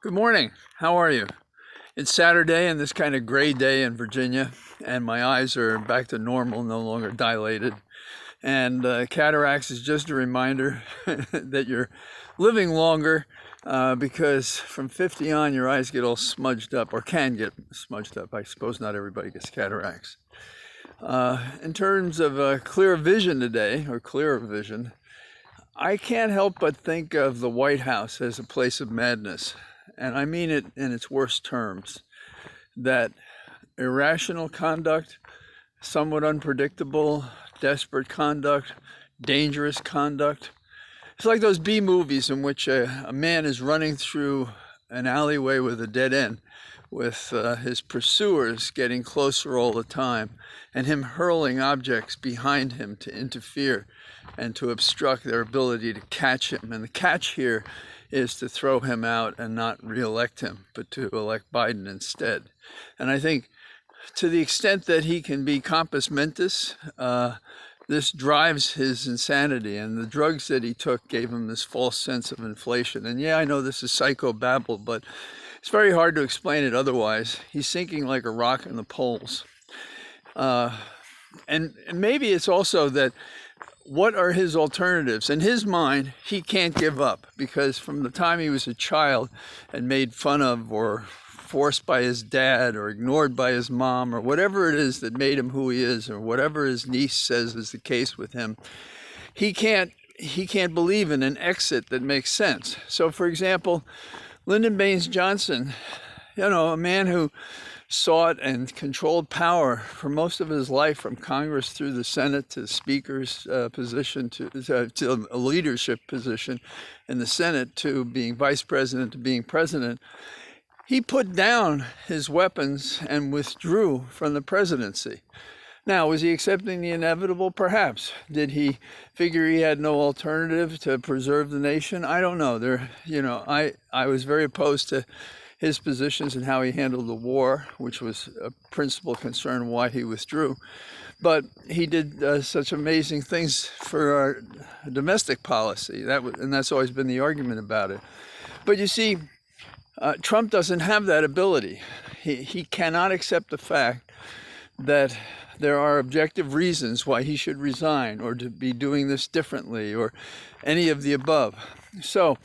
Good morning. How are you? It's Saturday and this kind of gray day in Virginia, and my eyes are back to normal, no longer dilated. And cataracts is just a reminder that you're living longer because from 50 on, your eyes get all smudged up, or can get smudged up. I suppose not everybody gets cataracts. In terms of clear vision today, or clearer vision, I can't help but think of the White House as a place of madness. And I mean it in its worst terms, that irrational conduct, somewhat unpredictable, desperate conduct, dangerous conduct. It's like those B movies in which a man is running through an alleyway with a dead end, with his pursuers getting closer all the time, and him hurling objects behind him to interfere and to obstruct their ability to catch him. And the catch here is to throw him out and not re-elect him, but to elect Biden instead. And I think to the extent that he can be compos mentis, this drives his insanity, and the drugs that he took gave him this false sense of inflation. And yeah, I know this is psychobabble, but it's very hard to explain it otherwise. He's sinking like a rock in the poles. And maybe it's also that what are his alternatives? In his mind, he can't give up, because from the time he was a child and made fun of or forced by his dad or ignored by his mom or whatever it is that made him who he is, or whatever his niece says is the case with him, he can't believe in an exit that makes sense. So for example, Lyndon Baines Johnson, a man who sought and controlled power for most of his life, from Congress through the Senate to the Speaker's position to a leadership position in the Senate, to being vice president, to being president. He put down his weapons and withdrew from the presidency. Now, was he accepting the inevitable? Perhaps. Did he figure he had no alternative to preserve the nation? I don't know. I was very opposed to his positions and how he handled the war, which was a principal concern why he withdrew. But he did such amazing things for our domestic policy, and that's always been the argument about it. But you see, Trump doesn't have that ability. He cannot accept the fact that there are objective reasons why he should resign, or to be doing this differently, or any of the above. So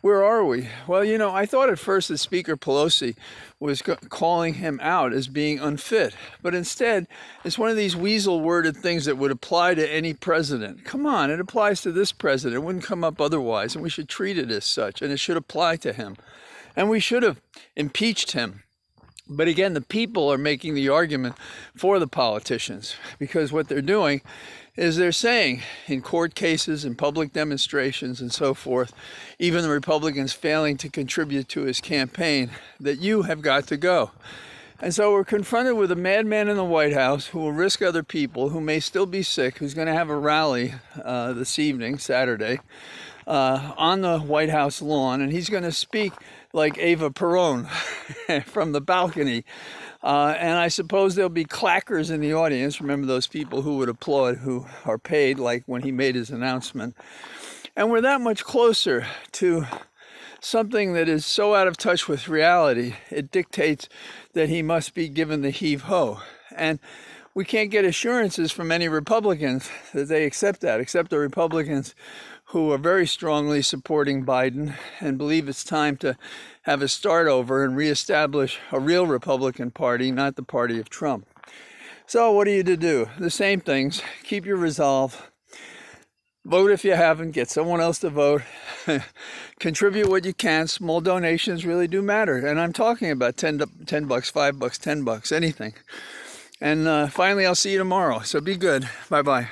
where are we? Well, I thought at first that Speaker Pelosi was calling him out as being unfit, but instead it's one of these weasel-worded things that would apply to any president. Come on, it applies to this president. It wouldn't come up otherwise, and we should treat it as such, and it should apply to him. And we should have impeached him. But again, the people are making the argument for the politicians, because what they're doing is they're saying in court cases and public demonstrations and so forth, even the Republicans failing to contribute to his campaign, that you have got to go. And so we're confronted with a madman in the White House who will risk other people, who may still be sick, who's going to have a rally this evening, Saturday, on the White House lawn, and he's going to speak like Eva Peron from the balcony. And I suppose there'll be clackers in the audience. Remember those people who would applaud, who are paid, like when he made his announcement. And we're that much closer to something that is so out of touch with reality, it dictates that he must be given the heave-ho. And we can't get assurances from any Republicans that they accept that, except the Republicans who are very strongly supporting Biden and believe it's time to have a start over and reestablish a real Republican Party, not the party of Trump. So what are you to do? The same things. Keep your resolve. Vote if you haven't. Get someone else to vote. Contribute what you can. Small donations really do matter. And I'm talking about $10, $5, $10, anything. And finally, I'll see you tomorrow. So be good. Bye-bye.